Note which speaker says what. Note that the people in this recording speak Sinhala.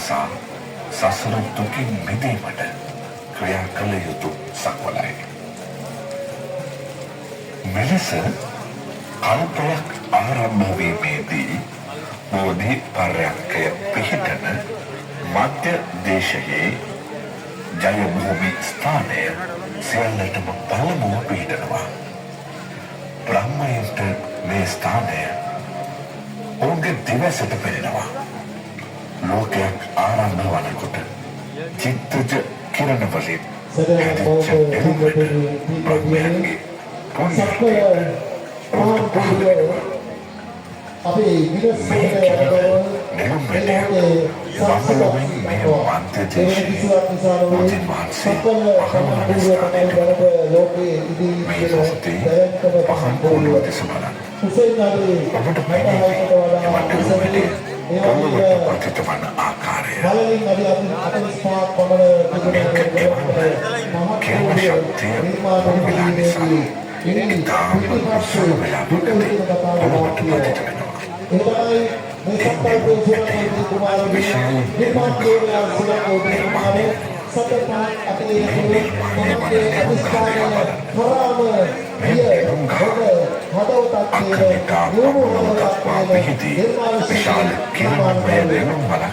Speaker 1: සසර දුකින් මිදීමට ක්‍රියා කළ යුතු සක්වලයි. මෙලෙස කල්පයක් ආරම්භ වීමේදී බෝධි පර්යංකය පිහිටන මධ්‍ය දේශයේ ජයභූමි ස්ථානය සියල්ලටම පළමුව පිහිටනවා. බ්‍රහ්මයන්ට මේ ස්ථානය ඔවුන්ගේ දිවසට පෙනෙනවා. ලෝකයක් ආරම්භ වනකොට චිත්තජ කිරණ වලින් හැදිච්ච එළුමට බ්‍රහ්මයන්ගේ පුණ්‍යයට ඔවුන්ට පහළ වෙනවා. මේ කිරණ නෙළුම්බැලය වහලමින් මේ මන්ත්‍ය දේශයේ බුදුන් වහන්සේ පහළවන ස්ථානයට මේ මොහොතේ පහන් පොළොව දෙස බලන්න. ඔබට පෙනේවි එම නෙළුම්බැලය පොළොවට පතිත වන ආකාරය. මේක එවන කිරණ ශක්තිය පොළොවෙලා නිසා ඉතාම සුළු වෙලාවකදී පොළොවට පතිත වෙනවා. විශාල නිර්මාණය විශාල කිරණමය නෙළුම් වල